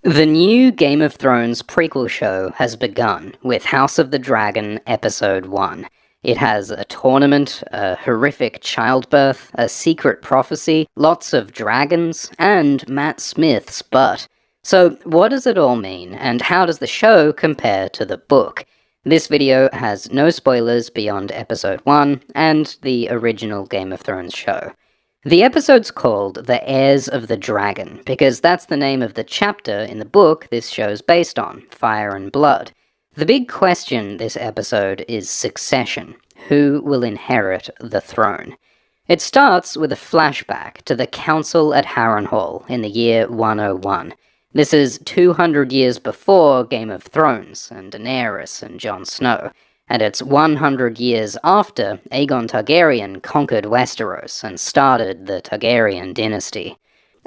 The new Game of Thrones prequel show has begun with House of the Dragon Episode 1. It has a tournament, a horrific childbirth, a secret prophecy, lots of dragons, and Matt Smith's butt. So what does it all mean, and how does the show compare to the book? This video has no spoilers beyond Episode 1 and the original Game of Thrones show. The episode's called The Heirs of the Dragon, because that's the name of the chapter in the book this show's based on, Fire and Blood. The big question this episode is succession. Who will inherit the throne? It starts with a flashback to the council at Harrenhal in the year 101. This is 200 years before Game of Thrones and Daenerys and Jon Snow, and it's 100 years after Aegon Targaryen conquered Westeros and started the Targaryen dynasty.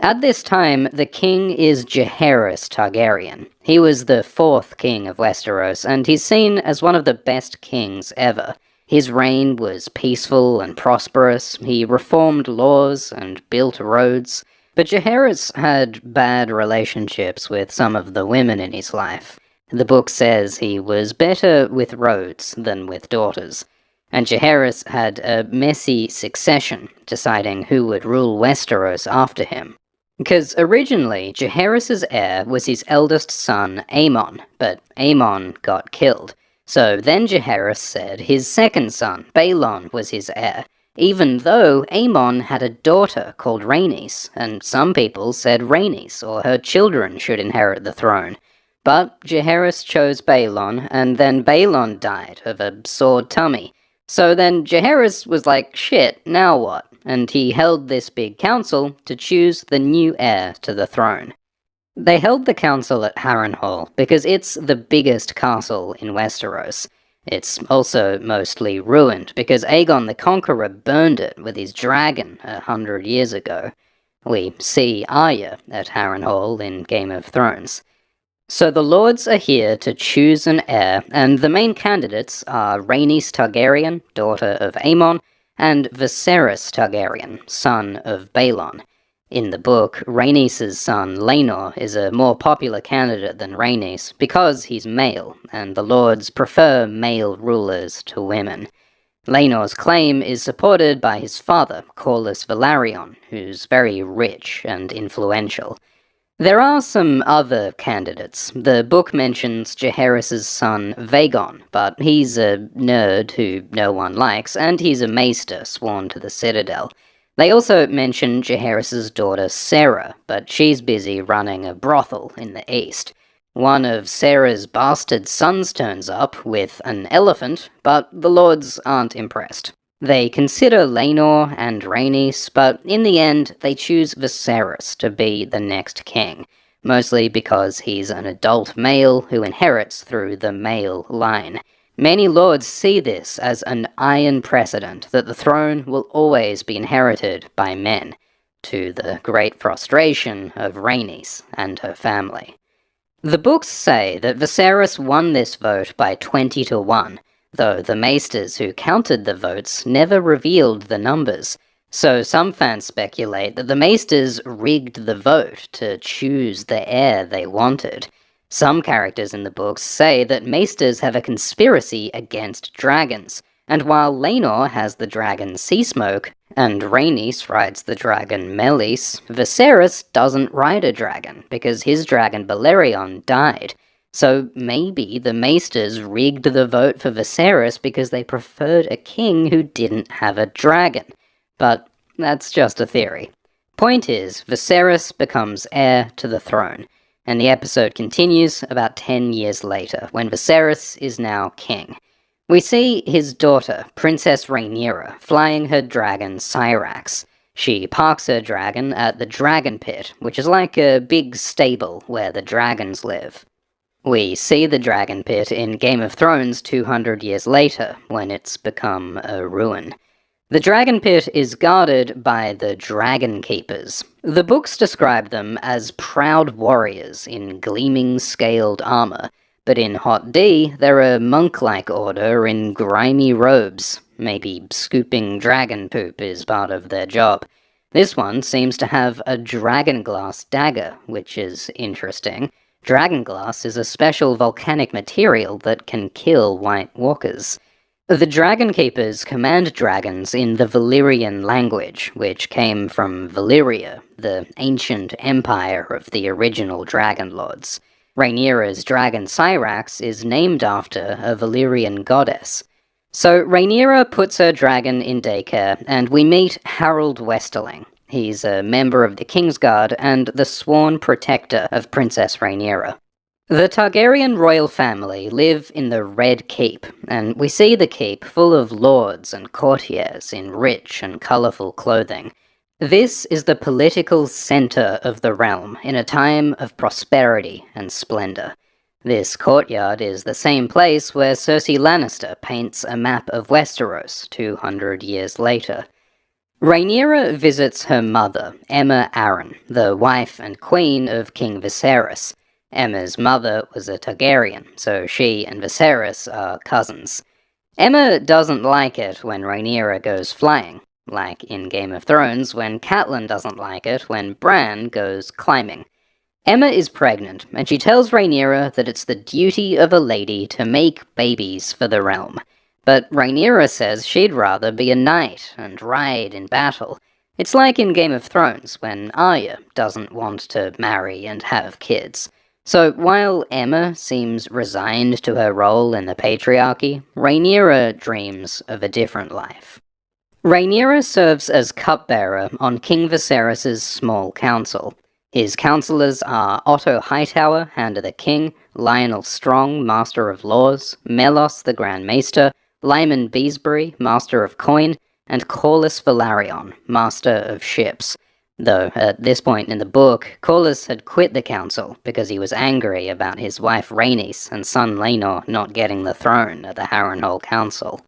At this time, the king is Jaehaerys Targaryen. He was the fourth king of Westeros, and he's seen as one of the best kings ever. His reign was peaceful and prosperous, he reformed laws and built roads, but Jaehaerys had bad relationships with some of the women in his life. The book says he was better with roads than with daughters, and Jaehaerys had a messy succession, deciding who would rule Westeros after him. Because originally, Jaehaerys' heir was his eldest son, Aemon, but Aemon got killed. So then Jaehaerys said his second son, Baelon, was his heir, even though Aemon had a daughter called Rhaenys, and some people said Rhaenys or her children should inherit the throne. But Jaehaerys chose Baelon, and then Baelon died of a sore tummy. So then Jaehaerys was like, shit, now what? And he held this big council to choose the new heir to the throne. They held the council at Harrenhal because it's the biggest castle in Westeros. It's also mostly ruined because Aegon the Conqueror burned it with his dragon 100 years ago. We see Arya at Harrenhal in Game of Thrones. So the lords are here to choose an heir, and the main candidates are Rhaenys Targaryen, daughter of Aemon, and Viserys Targaryen, son of Baelon. In the book, Rhaenys' son Laenor is a more popular candidate than Rhaenys because he's male, and the lords prefer male rulers to women. Laenor's claim is supported by his father, Corlys Velaryon, who's very rich and influential. There are some other candidates. The book mentions Jaehaerys' son Vaegon, but he's a nerd who no one likes, and he's a maester sworn to the Citadel. They also mention Jaehaerys' daughter Sarah, but she's busy running a brothel in the east. One of Sarah's bastard sons turns up with an elephant, but the lords aren't impressed. They consider Laenor and Rhaenys, but in the end they choose Viserys to be the next king, mostly because he's an adult male who inherits through the male line. Many lords see this as an iron precedent that the throne will always be inherited by men, to the great frustration of Rhaenys and her family. The books say that Viserys won this vote by 20-1, though the maesters who counted the votes never revealed the numbers, so some fans speculate that the maesters rigged the vote to choose the heir they wanted. Some characters in the books say that maesters have a conspiracy against dragons, and while Laenor has the dragon Seasmoke, and Rhaenys rides the dragon Meleys, Viserys doesn't ride a dragon, because his dragon Balerion died. So maybe the maesters rigged the vote for Viserys because they preferred a king who didn't have a dragon. But that's just a theory. Point is, Viserys becomes heir to the throne, and the episode continues about 10 years later, when Viserys is now king. We see his daughter, Princess Rhaenyra, flying her dragon Syrax. She parks her dragon at the Dragon Pit, which is like a big stable where the dragons live. We see the Dragon Pit in Game of Thrones 200 years later, when it's become a ruin. The Dragon Pit is guarded by the Dragon Keepers. The books describe them as proud warriors in gleaming scaled armor, but in Hot D, they're a monk-like order in grimy robes. Maybe scooping dragon poop is part of their job. This one seems to have a dragonglass dagger, which is interesting. Dragonglass is a special volcanic material that can kill White Walkers. The Dragon Keepers command dragons in the Valyrian language, which came from Valyria, the ancient empire of the original Dragon Lords. Rhaenyra's dragon Syrax is named after a Valyrian goddess. So Rhaenyra puts her dragon in daycare, and we meet Harold Westerling. He's a member of the Kingsguard and the sworn protector of Princess Rhaenyra. The Targaryen royal family live in the Red Keep, and we see the keep full of lords and courtiers in rich and colourful clothing. This is the political centre of the realm in a time of prosperity and splendour. This courtyard is the same place where Cersei Lannister paints a map of Westeros 200 years later. Rhaenyra visits her mother, Aemma Arryn, the wife and queen of King Viserys. Aemma's mother was a Targaryen, so she and Viserys are cousins. Aemma doesn't like it when Rhaenyra goes flying, like in Game of Thrones when Catelyn doesn't like it when Bran goes climbing. Aemma is pregnant, and she tells Rhaenyra that it's the duty of a lady to make babies for the realm. But Rhaenyra says she'd rather be a knight and ride in battle. It's like in Game of Thrones when Arya doesn't want to marry and have kids. So while Aemma seems resigned to her role in the patriarchy, Rhaenyra dreams of a different life. Rhaenyra serves as cupbearer on King Viserys' small council. His councillors are Otto Hightower, Hand of the King, Lionel Strong, Master of Laws, Melos the Grand Maester, Lyman Beesbury, Master of Coin, and Corlys Velaryon, Master of Ships. Though, at this point in the book, Corlys had quit the council because he was angry about his wife Rhaenys and son Laenor not getting the throne at the Harrenhal Council.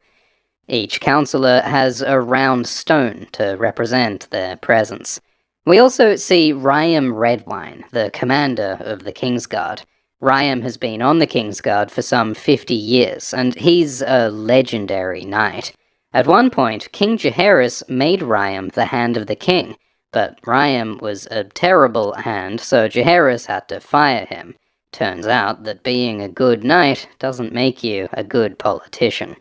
Each councillor has a round stone to represent their presence. We also see Ryam Redwine, the commander of the Kingsguard. Ryam has been on the Kingsguard for some 50 years, and he's a legendary knight. At one point, King Jaehaerys made Ryam the Hand of the King, but Ryam was a terrible hand, so Jaehaerys had to fire him. Turns out that being a good knight doesn't make you a good politician.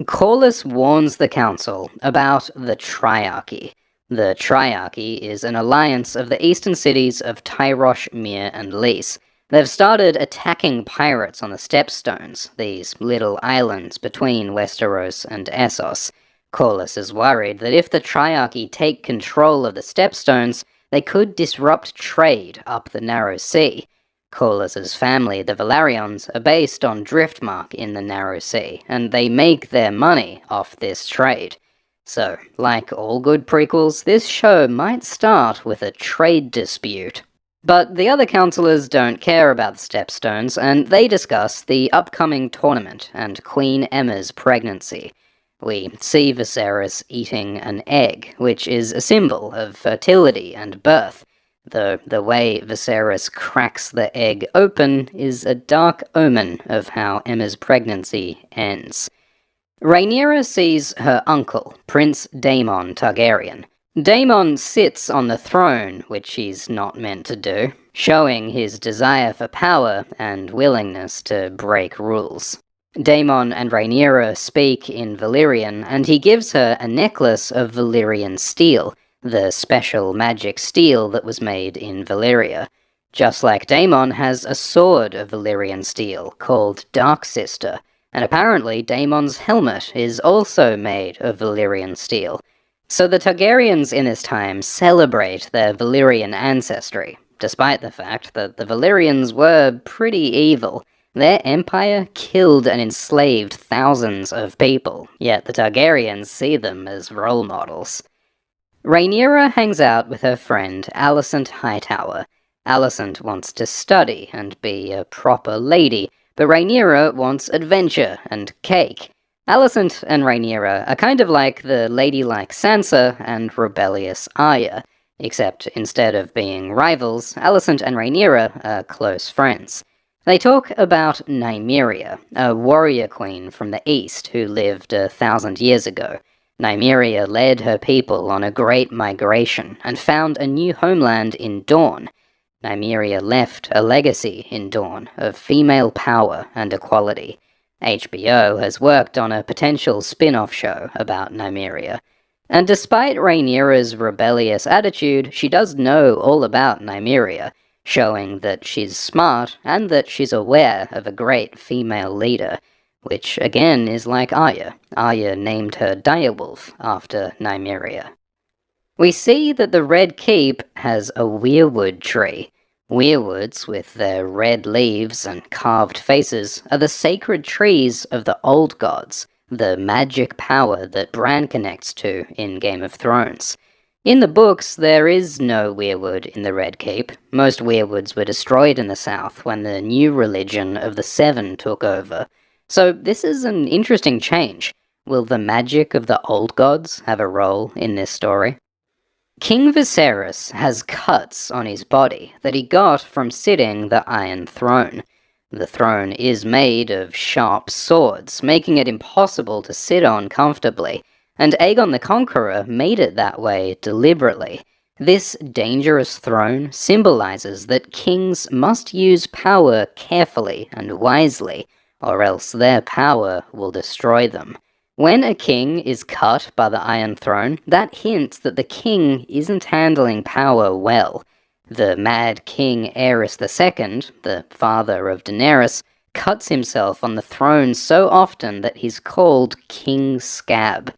Corlys warns the council about the Triarchy. The Triarchy is an alliance of the eastern cities of Tyrosh, Myr, and Lys. They've started attacking pirates on the Stepstones, these little islands between Westeros and Essos. Corlys is worried that if the Triarchy take control of the Stepstones, they could disrupt trade up the Narrow Sea. Corlys's family, the Velaryons, are based on Driftmark in the Narrow Sea, and they make their money off this trade. So, like all good prequels, this show might start with a trade dispute. But the other councillors don't care about the Stepstones, and they discuss the upcoming tournament and Queen Aemma's pregnancy. We see Viserys eating an egg, which is a symbol of fertility and birth, though the way Viserys cracks the egg open is a dark omen of how Aemma's pregnancy ends. Rhaenyra sees her uncle, Prince Daemon Targaryen. Daemon sits on the throne, which he's not meant to do, showing his desire for power and willingness to break rules. Daemon and Rhaenyra speak in Valyrian, and he gives her a necklace of Valyrian steel, the special magic steel that was made in Valyria. Just like Daemon has a sword of Valyrian steel called Darksister, and apparently Daemon's helmet is also made of Valyrian steel. So the Targaryens in this time celebrate their Valyrian ancestry, despite the fact that the Valyrians were pretty evil. Their empire killed and enslaved thousands of people, yet the Targaryens see them as role models. Rhaenyra hangs out with her friend Alicent Hightower. Alicent wants to study and be a proper lady, but Rhaenyra wants adventure and cake. Alicent and Rhaenyra are kind of like the ladylike Sansa and rebellious Arya, except instead of being rivals, Alicent and Rhaenyra are close friends. They talk about Nymeria, a warrior queen from the east who lived 1,000 years ago. Nymeria led her people on a great migration and found a new homeland in Dorne. Nymeria left a legacy in Dawn of female power and equality. HBO has worked on a potential spin-off show about Nymeria. And despite Rhaenyra's rebellious attitude, she does know all about Nymeria, showing that she's smart and that she's aware of a great female leader, which again is like Arya. Arya named her Direwolf after Nymeria. We see that the Red Keep has a weirwood tree. Weirwoods, with their red leaves and carved faces, are the sacred trees of the old gods, the magic power that Bran connects to in Game of Thrones. In the books, there is no weirwood in the Red Keep. Most weirwoods were destroyed in the south when the new religion of the Seven took over. So this is an interesting change. Will the magic of the old gods have a role in this story? King Viserys has cuts on his body that he got from sitting the Iron Throne. The throne is made of sharp swords, making it impossible to sit on comfortably, and Aegon the Conqueror made it that way deliberately. This dangerous throne symbolizes that kings must use power carefully and wisely, or else their power will destroy them. When a king is cut by the Iron Throne, that hints that the king isn't handling power well. The Mad King Aerys II, the father of Daenerys, cuts himself on the throne so often that he's called King Scab.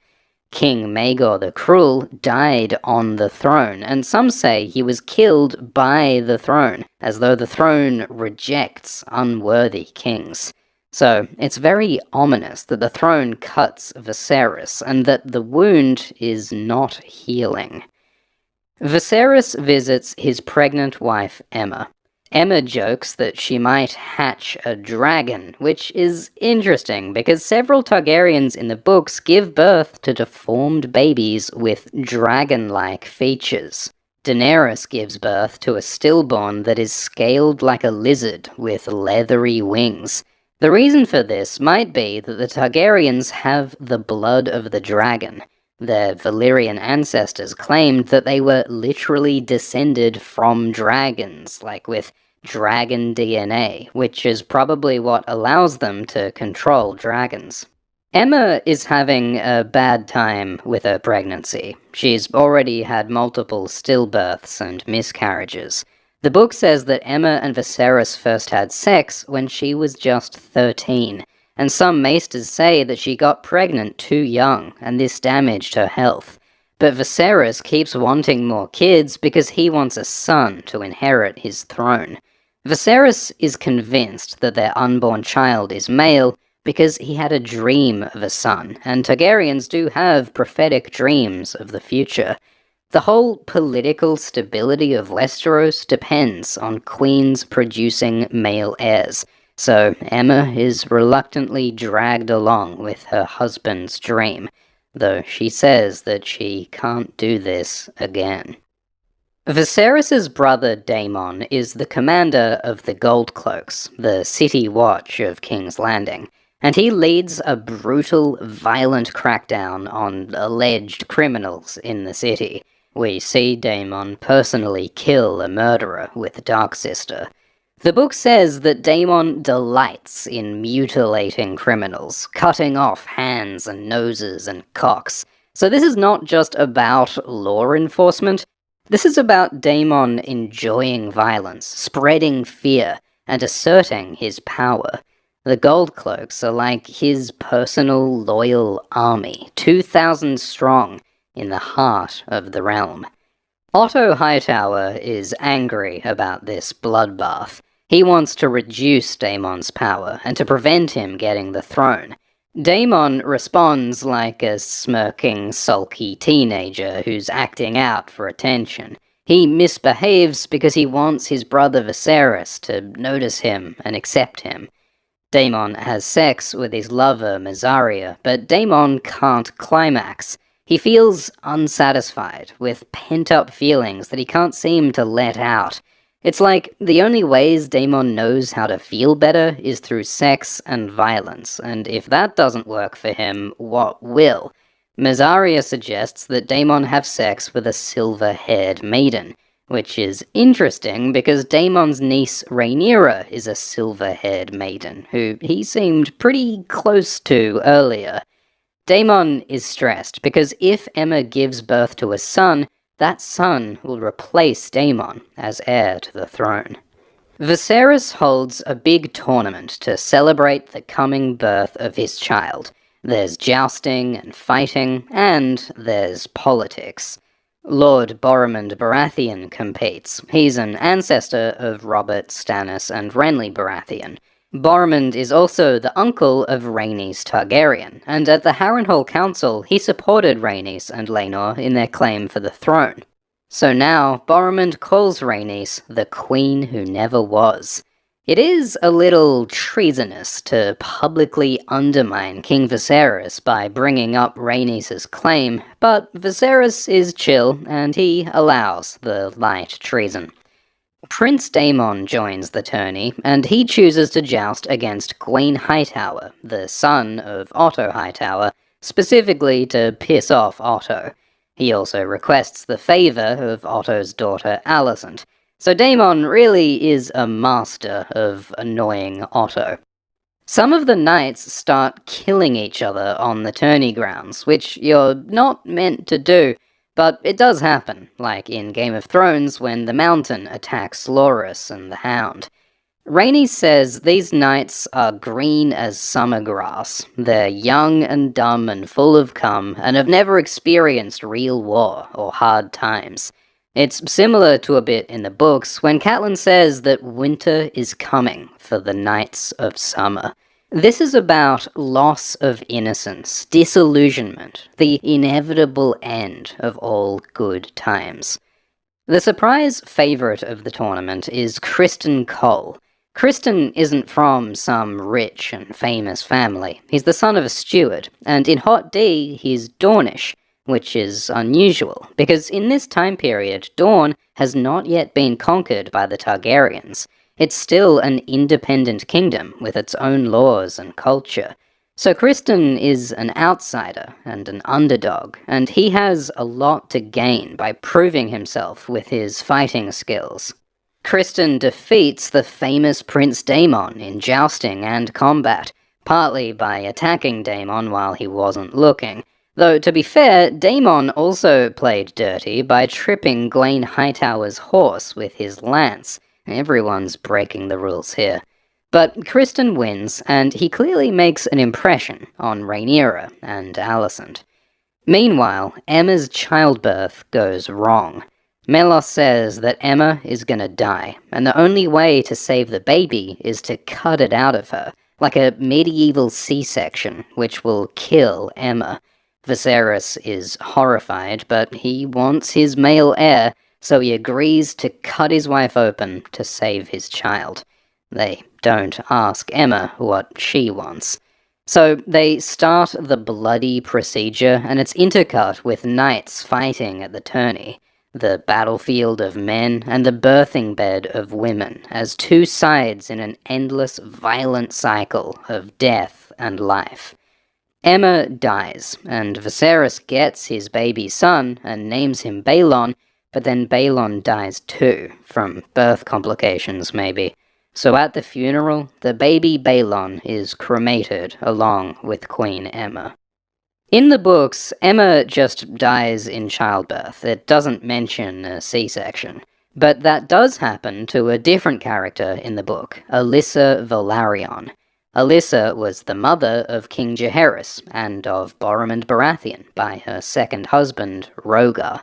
King Maegor the Cruel died on the throne, and some say he was killed by the throne, as though the throne rejects unworthy kings. So, it's very ominous that the throne cuts Viserys, and that the wound is not healing. Viserys visits his pregnant wife, Aemma. Aemma jokes that she might hatch a dragon, which is interesting because several Targaryens in the books give birth to deformed babies with dragon-like features. Daenerys gives birth to a stillborn that is scaled like a lizard with leathery wings. The reason for this might be that the Targaryens have the blood of the dragon. Their Valyrian ancestors claimed that they were literally descended from dragons, like with dragon DNA, which is probably what allows them to control dragons. Aemma is having a bad time with her pregnancy. She's already had multiple stillbirths and miscarriages. The book says that Aemma and Viserys first had sex when she was just 13, and some maesters say that she got pregnant too young, and this damaged her health. But Viserys keeps wanting more kids because he wants a son to inherit his throne. Viserys is convinced that their unborn child is male because he had a dream of a son, and Targaryens do have prophetic dreams of the future. The whole political stability of Westeros depends on queens producing male heirs, so Aemma is reluctantly dragged along with her husband's dream, though she says that she can't do this again. Viserys' brother Daemon is the commander of the Goldcloaks, the city watch of King's Landing, and he leads a brutal, violent crackdown on alleged criminals in the city. We see Daemon personally kill a murderer with Darksister. The book says that Daemon delights in mutilating criminals, cutting off hands and noses and cocks. So this is not just about law enforcement, this is about Daemon enjoying violence, spreading fear, and asserting his power. The Goldcloaks are like his personal loyal army, 2,000 strong, in the heart of the realm. Otto Hightower is angry about this bloodbath. He wants to reduce Daemon's power and to prevent him getting the throne. Daemon responds like a smirking, sulky teenager who's acting out for attention. He misbehaves because he wants his brother Viserys to notice him and accept him. Daemon has sex with his lover Mysaria, but Daemon can't climax. He feels unsatisfied, with pent-up feelings that he can't seem to let out. It's like the only ways Daemon knows how to feel better is through sex and violence, and if that doesn't work for him, what will? Mysaria suggests that Daemon have sex with a silver-haired maiden. which is interesting because Daemon's niece Rhaenyra is a silver-haired maiden, who he seemed pretty close to earlier. Daemon is stressed because if Aemma gives birth to a son, that son will replace Daemon as heir to the throne. Viserys holds a big tournament to celebrate the coming birth of his child. There's jousting and fighting, and there's politics. Lord Boromund Baratheon competes. He's an ancestor of Robert, Stannis, and Renly Baratheon. Boromund is also the uncle of Rhaenys Targaryen, and at the Harrenhal Council he supported Rhaenys and Laenor in their claim for the throne. So now, Boromund calls Rhaenys the Queen Who Never Was. It is a little treasonous to publicly undermine King Viserys by bringing up Rhaenys' claim, but Viserys is chill, and he allows the light treason. Prince Daemon joins the tourney, and he chooses to joust against Gwayne Hightower, the son of Otto Hightower, specifically to piss off Otto. He also requests the favour of Otto's daughter Alicent, so Daemon really is a master of annoying Otto. Some of the knights start killing each other on the tourney grounds, which you're not meant to do, but it does happen, like in Game of Thrones when the Mountain attacks Loras and the Hound. Rhaenys says these knights are green as summer grass. They're young and dumb and full of cum, and have never experienced real war or hard times. It's similar to a bit in the books when Catelyn says that winter is coming for the Knights of Summer. This is about loss of innocence, disillusionment, the inevitable end of all good times. The surprise favourite of the tournament is Criston Cole. Criston isn't from some rich and famous family. He's the son of a steward, and in Hot D, he's Dornish, which is unusual, because in this time period, Dorne has not yet been conquered by the Targaryens. It's still an independent kingdom with its own laws and culture. So Criston is an outsider and an underdog, and he has a lot to gain by proving himself with his fighting skills. Criston defeats the famous Prince Daemon in jousting and combat, partly by attacking Daemon while he wasn't looking. Though, to be fair, Daemon also played dirty by tripping Gwayne Hightower's horse with his lance. Everyone's breaking the rules here. But Criston wins, and he clearly makes an impression on Rhaenyra and Alicent. Meanwhile, Aemma's childbirth goes wrong. Melos says that Aemma is gonna die, and the only way to save the baby is to cut it out of her, like a medieval C-section, which will kill Aemma. Viserys is horrified, but he wants his male heir, so he agrees to cut his wife open to save his child. They don't ask Aemma what she wants. So they start the bloody procedure, and it's intercut with knights fighting at the tourney, the battlefield of men and the birthing bed of women, as two sides in an endless, violent cycle of death and life. Aemma dies, and Viserys gets his baby son and names him Balon, but then Balon dies too, from birth complications maybe. So at the funeral, the baby Balon is cremated along with Queen Aemma. In the books, Aemma just dies in childbirth. It doesn't mention a C-section. But that does happen to a different character in the book, Alyssa Velaryon. Alyssa was the mother of King Jaehaerys and of Boromund Baratheon by her second husband, Rhaegar.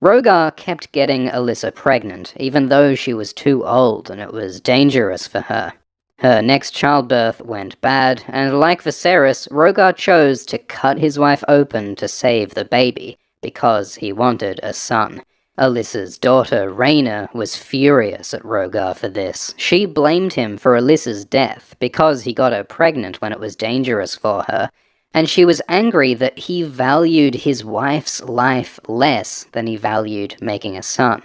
Rhaegar kept getting Alyssa pregnant, even though she was too old and it was dangerous for her. Her next childbirth went bad, and like Viserys, Rhaegar chose to cut his wife open to save the baby, because he wanted a son. Alyssa's daughter, Rhaena, was furious at Rhaegar for this. She blamed him for Alyssa's death, because he got her pregnant when it was dangerous for her, and she was angry that he valued his wife's life less than he valued making a son.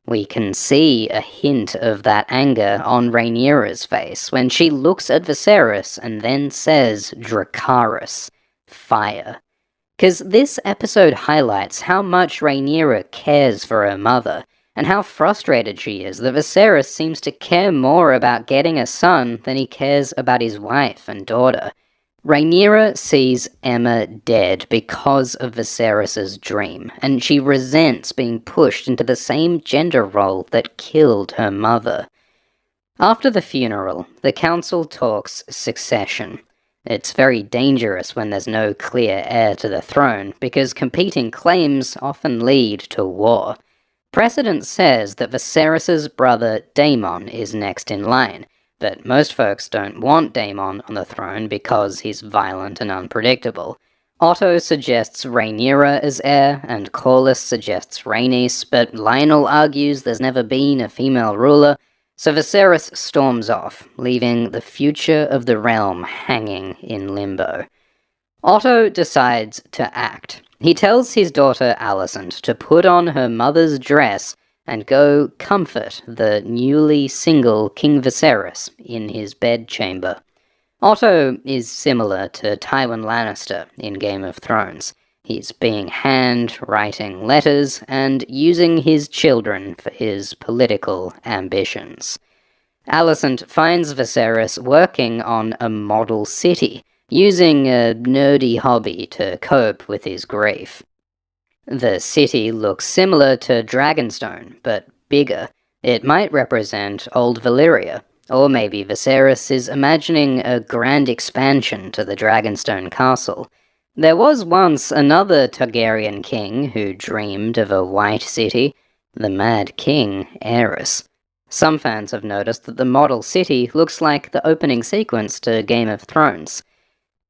We can see a hint of that anger on Rhaenyra's face when she looks at Viserys and then says Dracarys, fire. Because this episode highlights how much Rhaenyra cares for her mother, and how frustrated she is that Viserys seems to care more about getting a son than he cares about his wife and daughter. Rhaenyra sees Aemma dead because of Viserys' dream, and she resents being pushed into the same gender role that killed her mother. After the funeral, the council talks succession. It's very dangerous when there's no clear heir to the throne, because competing claims often lead to war. Precedent says that Viserys' brother Daemon is next in line, but most folks don't want Daemon on the throne because he's violent and unpredictable. Otto suggests Rhaenyra as heir, and Corlys suggests Rhaenys, but Lionel argues there's never been a female ruler, so Viserys storms off, leaving the future of the realm hanging in limbo. Otto decides to act. He tells his daughter Alicent to put on her mother's dress and go comfort the newly single King Viserys in his bedchamber. Otto is similar to Tywin Lannister in Game of Thrones. He's being hand-writing letters and using his children for his political ambitions. Alicent finds Viserys working on a model city, using a nerdy hobby to cope with his grief. The city looks similar to Dragonstone, but bigger. It might represent Old Valyria, or maybe Viserys is imagining a grand expansion to the Dragonstone castle. There was once another Targaryen king who dreamed of a white city, the Mad King Aerys. Some fans have noticed that the model city looks like the opening sequence to Game of Thrones.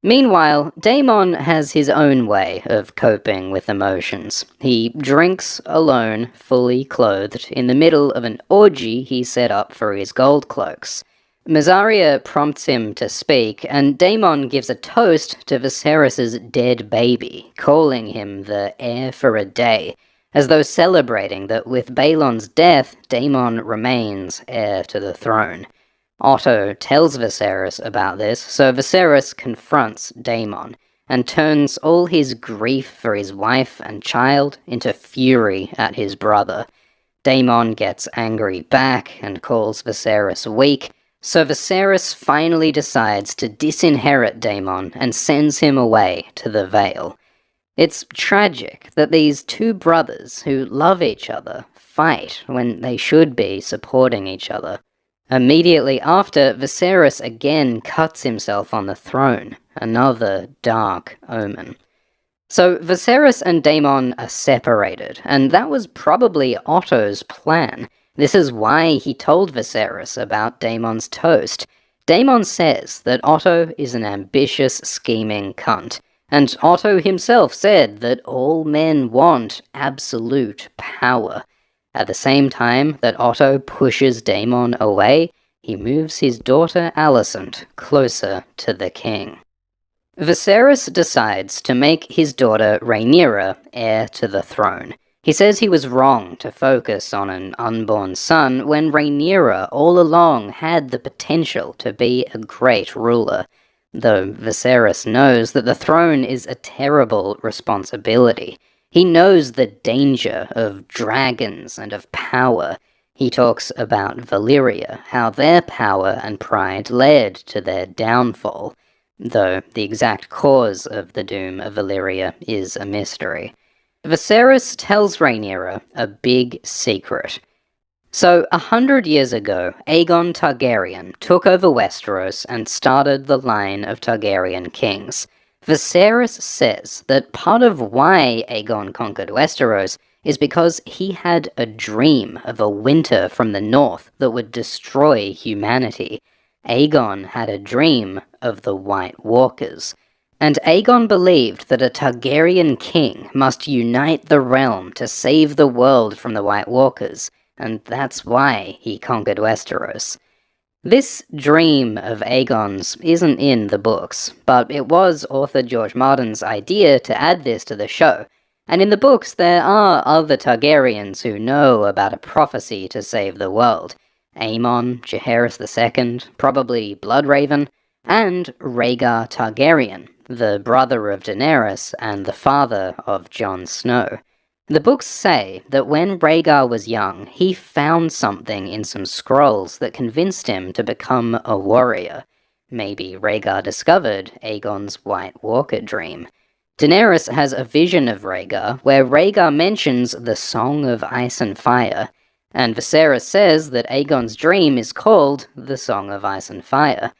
Meanwhile, Daemon has his own way of coping with emotions. He drinks alone, fully clothed, in the middle of an orgy he set up for his gold cloaks. Mysaria prompts him to speak, and Daemon gives a toast to Viserys' dead baby, calling him the heir for a day, as though celebrating that with Balon's death, Daemon remains heir to the throne. Otto tells Viserys about this, so Viserys confronts Daemon, and turns all his grief for his wife and child into fury at his brother. Daemon gets angry back and calls Viserys weak, so Viserys finally decides to disinherit Daemon and sends him away to the Vale. It's tragic that these two brothers who love each other fight when they should be supporting each other. Immediately after, Viserys again cuts himself on the throne, another dark omen. So Viserys and Daemon are separated, and that was probably Otto's plan. This is why he told Viserys about Daemon's toast. Daemon says that Otto is an ambitious, scheming cunt, and Otto himself said that all men want absolute power. At the same time that Otto pushes Daemon away, he moves his daughter Alicent closer to the king. Viserys decides to make his daughter Rhaenyra heir to the throne. He says he was wrong to focus on an unborn son when Rhaenyra all along had the potential to be a great ruler. Though Viserys knows that the throne is a terrible responsibility. He knows the danger of dragons and of power. He talks about Valyria, how their power and pride led to their downfall, though the exact cause of the doom of Valyria is a mystery. Viserys tells Rhaenyra a big secret. So, 100 years ago, Aegon Targaryen took over Westeros and started the line of Targaryen kings. Viserys says that part of why Aegon conquered Westeros is because he had a dream of a winter from the north that would destroy humanity. Aegon had a dream of the White Walkers. And Aegon believed that a Targaryen king must unite the realm to save the world from the White Walkers, and that's why he conquered Westeros. This dream of Aegon's isn't in the books, but it was author George Martin's idea to add this to the show, and in the books there are other Targaryens who know about a prophecy to save the world. Aemon, Jaehaerys II, probably Bloodraven, and Rhaegar Targaryen, the brother of Daenerys and the father of Jon Snow. The books say that when Rhaegar was young, he found something in some scrolls that convinced him to become a warrior. Maybe Rhaegar discovered Aegon's White Walker dream. Daenerys has a vision of Rhaegar where Rhaegar mentions the Song of Ice and Fire, and Viserys says that Aegon's dream is called the Song of Ice and Fire.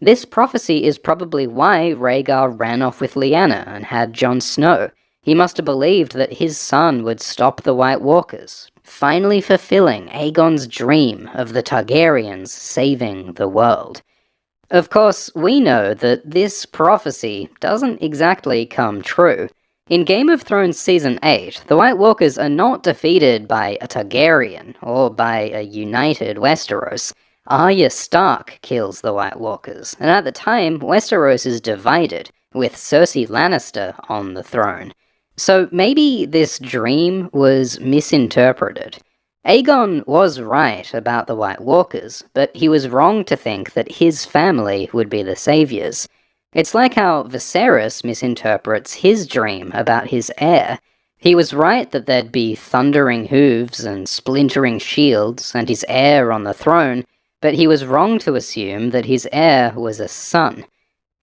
This prophecy is probably why Rhaegar ran off with Lyanna and had Jon Snow. He must have believed that his son would stop the White Walkers, finally fulfilling Aegon's dream of the Targaryens saving the world. Of course, we know that this prophecy doesn't exactly come true. In Game of Thrones Season 8, the White Walkers are not defeated by a Targaryen or by a united Westeros. Arya Stark kills the White Walkers, and at the time, Westeros is divided, with Cersei Lannister on the throne. So maybe this dream was misinterpreted. Aegon was right about the White Walkers, but he was wrong to think that his family would be the saviors. It's like how Viserys misinterprets his dream about his heir. He was right that there'd be thundering hooves and splintering shields and his heir on the throne, but he was wrong to assume that his heir was a son.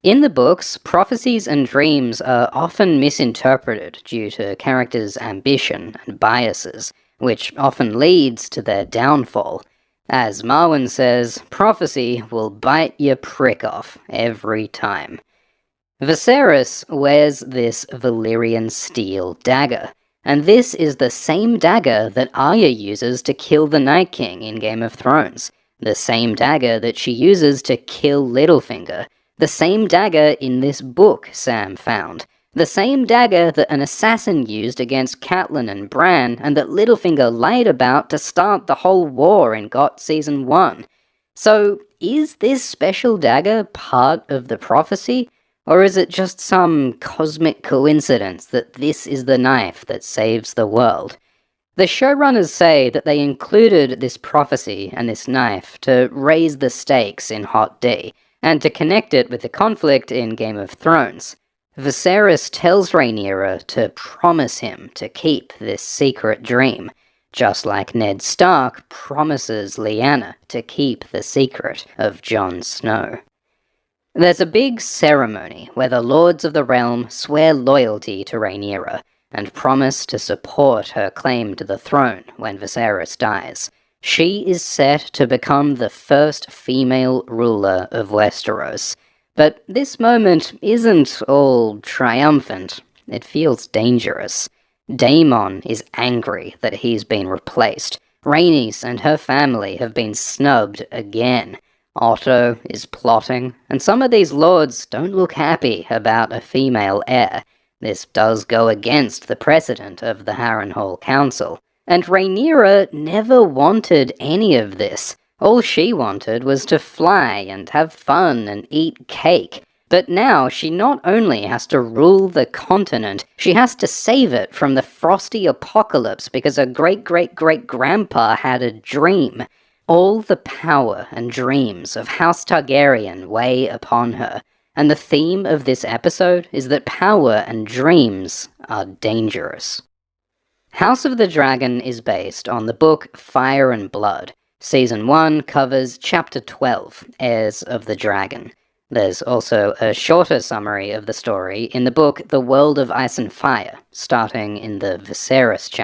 In the books, prophecies and dreams are often misinterpreted due to characters' ambition and biases, which often leads to their downfall. As Marwyn says, prophecy will bite your prick off every time. Viserys wears this Valyrian steel dagger, and this is the same dagger that Arya uses to kill the Night King in Game of Thrones, the same dagger that she uses to kill Littlefinger, the same dagger in this book Sam found, the same dagger that an assassin used against Catelyn and Bran, and that Littlefinger lied about to start the whole war in GOT Season 1. So, is this special dagger part of the prophecy? Or is it just some cosmic coincidence that this is the knife that saves the world? The showrunners say that they included this prophecy and this knife to raise the stakes in Hot D, and to connect it with the conflict in Game of Thrones. Viserys tells Rhaenyra to promise him to keep this secret dream, just like Ned Stark promises Lyanna to keep the secret of Jon Snow. There's a big ceremony where the Lords of the Realm swear loyalty to Rhaenyra, and promise to support her claim to the throne when Viserys dies. She is set to become the first female ruler of Westeros. But this moment isn't all triumphant. It feels dangerous. Daemon is angry that he's been replaced. Rhaenys and her family have been snubbed again. Otto is plotting, and some of these lords don't look happy about a female heir. This does go against the precedent of the Harrenhal Council. And Rhaenyra never wanted any of this. All she wanted was to fly and have fun and eat cake. But now she not only has to rule the continent, she has to save it from the frosty apocalypse because her great-great-great-grandpa had a dream. All the power and dreams of House Targaryen weigh upon her, and the theme of this episode is that power and dreams are dangerous. House of the Dragon is based on the book Fire and Blood. Season 1 covers Chapter 12, Heirs of the Dragon. There's also a shorter summary of the story in the book The World of Ice and Fire, starting in the Viserys chapter.